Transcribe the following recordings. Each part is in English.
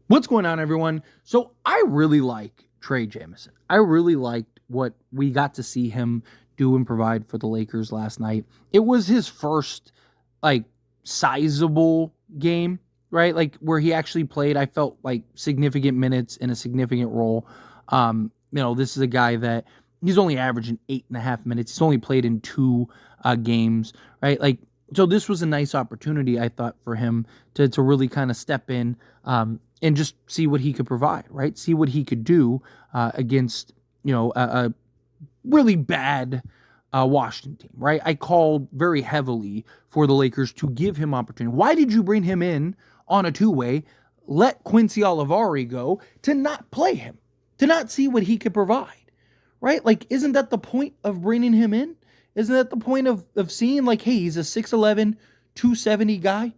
What's going on, everyone? So I really like Trey Jemison. I really liked what we got to see him do and provide for the Lakers last night. It was his first like sizable game, right? Like where he actually played. I felt like significant minutes in a significant role. This is a guy that he's only averaging 8.5 minutes. He's only played in two games, right? Like so, this was a nice opportunity, I thought, for him to really kind of step in. And just see what he could provide, right? See what he could do against, a really bad Washington team, right? I called very heavily for the Lakers to give him opportunity. Why did you bring him in on a two-way, let Quincy Olivari go, to not play him, to not see what he could provide, right? Like, isn't that the point of bringing him in? Isn't that the point of seeing, like, hey, he's a 6'11", 270 guy?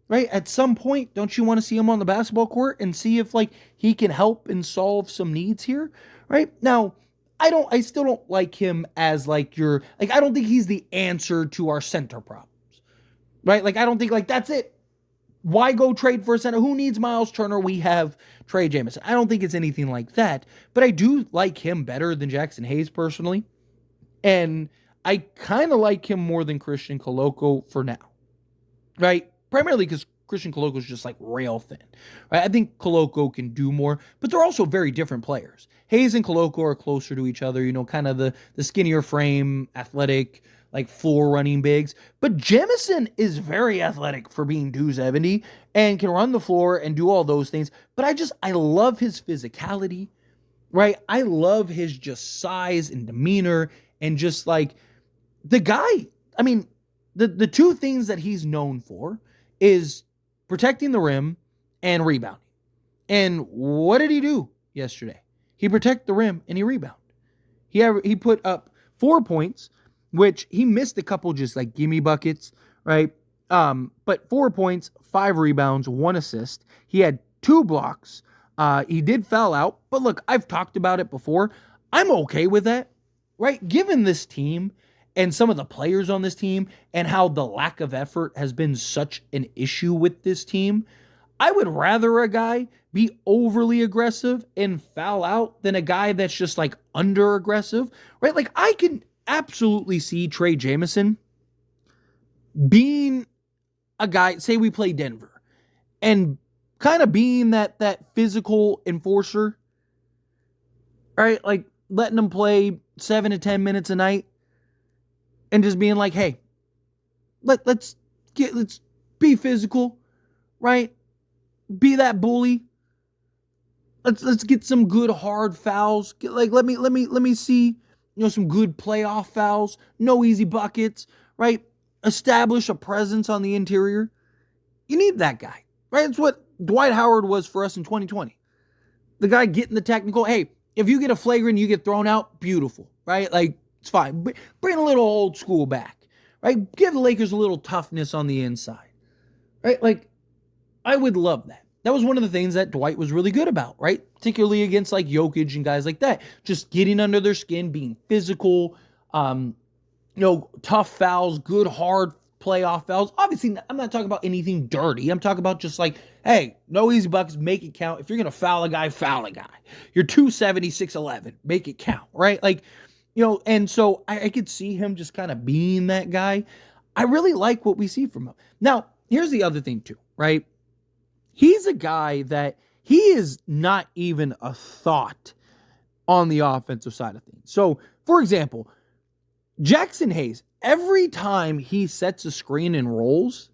Right? At some point, don't you want to see him on the basketball court and see if like he can help and solve some needs here? Right? Now, I still don't like him as like I don't think he's the answer to our center problems. Right? Like I don't think like that's it. Why go trade for a center? Who needs Miles Turner? We have Trey Jemison. I don't think it's anything like that, but I do like him better than Jackson Hayes personally. And I kind of like him more than Christian Coloco for now. Right? Primarily because Christian Coloco is just like rail thin. Right? I think Coloco can do more, but they're also very different players. Hayes and Coloco are closer to each other, kind of the skinnier frame, athletic, like floor running bigs. But Jemison is very athletic for being 270 and can run the floor and do all those things. But I love his physicality, right? I love his just size and demeanor and just like the guy. I mean, the two things that he's known for is protecting the rim and rebounding. And what did he do yesterday? He protected the rim and he rebounded. He put up 4 points, which he missed a couple just like gimme buckets, right? But 4 points, 5 rebounds, 1 assist. He had 2 blocks. He did foul out, but look, I've talked about it before. I'm okay with that, right? Given this team and some of the players on this team and how the lack of effort has been such an issue with this team, I would rather a guy be overly aggressive and foul out than a guy that's just like under aggressive, right? Like I can absolutely see Trey Jemison being a guy, say we play Denver, and kind of being that physical enforcer, right? Like letting them play 7 to 10 minutes a night. And just being like, hey, let's be physical, right? Be that bully. Let's get some good hard fouls. Let me see, some good playoff fouls. No easy buckets, right? Establish a presence on the interior. You need that guy, right? It's what Dwight Howard was for us in 2020. The guy getting the technical. Hey, if you get a flagrant, you get thrown out. Beautiful, right? Like. It's fine. Bring a little old school back, right? Give the Lakers a little toughness on the inside, right? Like, I would love that. That was one of the things that Dwight was really good about, right? Particularly against like Jokic and guys like that. Just getting under their skin, being physical, tough fouls, good hard playoff fouls. Obviously, I'm not talking about anything dirty. I'm talking about just like, hey, no easy buckets, make it count. If you're going to foul a guy, foul a guy. You're 270, 6'11", make it count, right? Like, and so I could see him just kind of being that guy. I really like what we see from him. Now, here's the other thing too, right? He's a guy that he is not even a thought on the offensive side of things. So, for example, Jackson Hayes, every time he sets a screen and rolls,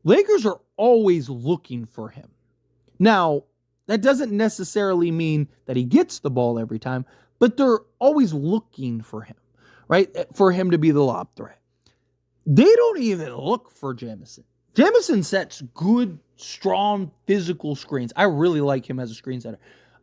Lakers are always looking for him. Now, that doesn't necessarily mean that he gets the ball every time, but they're always looking for him, right? For him to be the lob threat. They don't even look for Jemison. Jemison sets good, strong, physical screens. I really like him as a screen setter.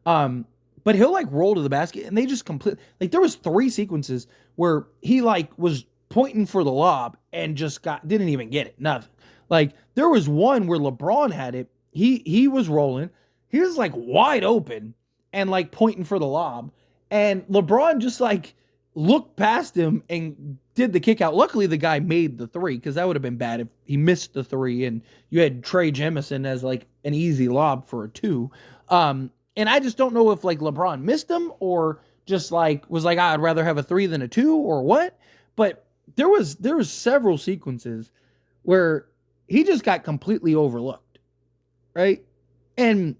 But he'll like roll to the basket and they just completely, like there was 3 sequences where he like was pointing for the lob and just didn't even get it. Nothing. Like there was one where LeBron had it. He was rolling. He was like wide open and like pointing for the lob. And LeBron just like looked past him and did the kick out. Luckily, the guy made the three, because that would have been bad if he missed the three and you had Trey Jemison as like an easy lob for a two. And I just don't know if like LeBron missed him or just like was like, I'd rather have a three than a two or what. But there was several sequences where he just got completely overlooked, right? And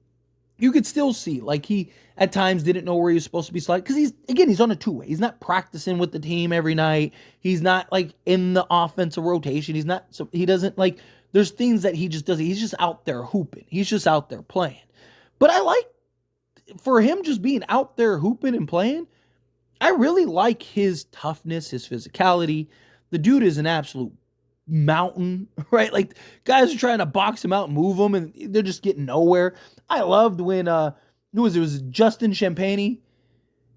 you could still see like he at times didn't know where he was supposed to be sliding, because he's on a two-way. He's not practicing with the team every night. He's not like in the offensive rotation. He's not, so he doesn't like, there's things that he just doesn't. He's just out there hooping. He's just out there playing. But I like, for him just being out there hooping and playing, I really like his toughness, his physicality. The dude is an absolute mountain, right? Like, guys are trying to box him out and move him, and they're just getting nowhere. I loved when who was it? It was Justin Champagny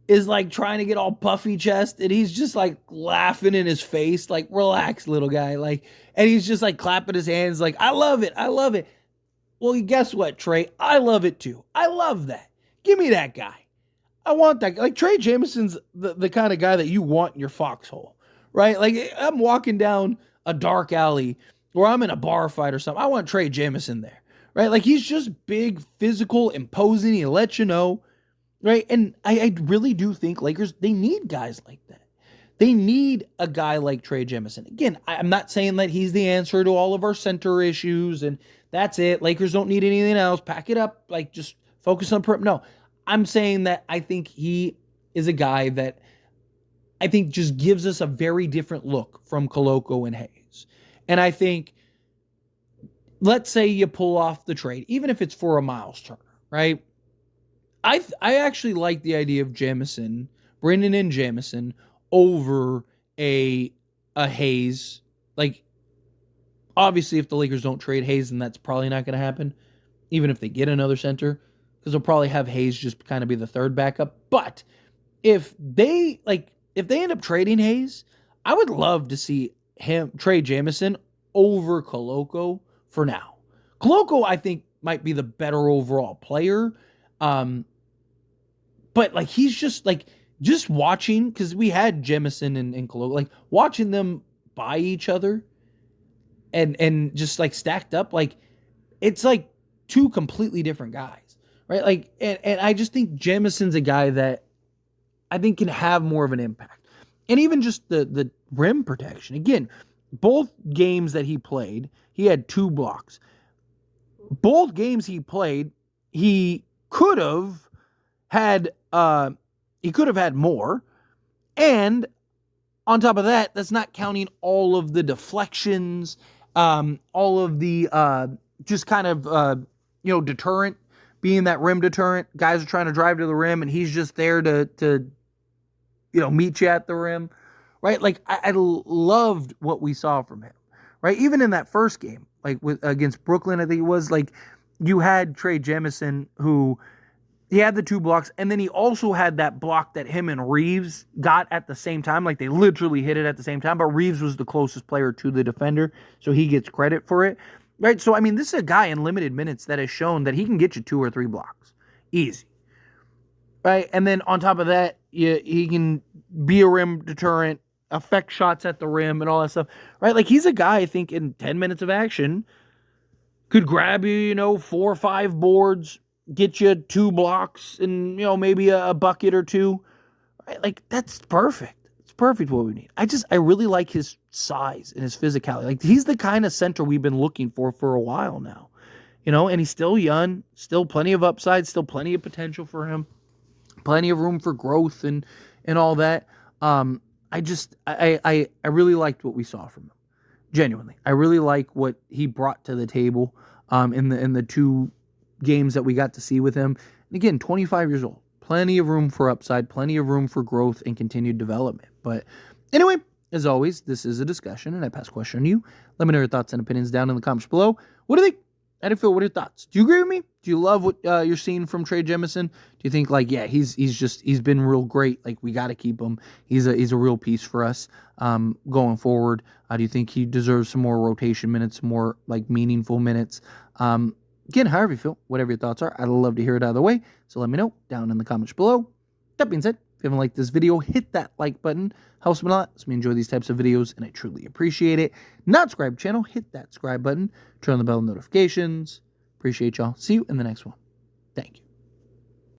is like trying to get all puffy chest, and he's just like laughing in his face, like, relax, little guy. Like, and he's just like clapping his hands, like, I love it. I love it. Well, guess what, Trey? I love it too. I love that. Give me that guy. I want that. Like, Trey Jemison's the kind of guy that you want in your foxhole, right? Like, I'm walking down a dark alley or I'm in a bar fight or something. I want Trey Jemison there, right? Like, he's just big, physical, imposing. He lets you know, right? And I really do think Lakers, they need guys like that. They need a guy like Trey Jemison. Again, I'm not saying that he's the answer to all of our center issues and that's it. Lakers don't need anything else. Pack it up. Like, just focus on no. I'm saying that I think he is a guy that I think just gives us a very different look from Koloko and Hayes. And I think, let's say you pull off the trade, even if it's for a Miles Turner, right? I actually like the idea of Jemison, Brendan and Jemison, over a Hayes. Like, obviously, if the Lakers don't trade Hayes, then that's probably not going to happen, even if they get another center, because they'll probably have Hayes just kind of be the third backup. But if they end up trading Hayes, I would love to see Trey Jemison over Koloko for now. Koloko, I think, might be the better overall player. But like, he's just like, just watching, because we had Jemison and Koloko, like watching them by each other and just like stacked up, like it's like two completely different guys, right? Like, and I just think Jemison's a guy that I think can have more of an impact. And even just the rim protection. Again, both games that he played, he had 2 blocks. Both games he played, he could have had more. And on top of that, that's not counting all of the deflections, all of the just kind of deterrent, being that rim deterrent. Guys are trying to drive to the rim, and he's just there to meet you at the rim, right? Like, I loved what we saw from him, right? Even in that first game, like against Brooklyn, I think it was, like, you had Trey Jemison, who he had the 2 blocks, and then he also had that block that him and Reeves got at the same time. Like, they literally hit it at the same time, but Reeves was the closest player to the defender, so he gets credit for it, right? So, I mean, this is a guy in limited minutes that has shown that he can get you 2 or 3 blocks. Easy. Right? And then on top of that, he can be a rim deterrent, affect shots at the rim and all that stuff, right? Like, he's a guy, I think, in 10 minutes of action could grab you, 4 or 5 boards, get you 2 blocks and, maybe a bucket or 2, right? Like, that's perfect. It's perfect what we need. I really like his size and his physicality. Like, he's the kind of center we've been looking for a while now, and he's still young, still plenty of upside, still plenty of potential for him, plenty of room for growth and all that. I really liked what we saw from him. Genuinely. I really like what he brought to the table in the 2 games that we got to see with him. And again, 25 years old. Plenty of room for upside, plenty of room for growth and continued development. But anyway, as always, this is a discussion, and I pass the question to you. Let me know your thoughts and opinions down in the comments below. What do you think? How do you feel? What are your thoughts? Do you agree with me? Do you love what you're seeing from Trey Jemison? Do you think, like, yeah, he's been real great. Like, we got to keep him. He's a real piece for us going forward. Do you think he deserves some more rotation minutes, some more like meaningful minutes? Again, however you feel, whatever your thoughts are, I'd love to hear it either way. So let me know down in the comments below. That being said, If you haven't liked this video, hit that like button. Helps me a lot. Lets me enjoy these types of videos, and I truly appreciate it. Not subscribe channel, hit that subscribe button. Turn on the bell notifications. Appreciate y'all. See you in the next one. Thank you.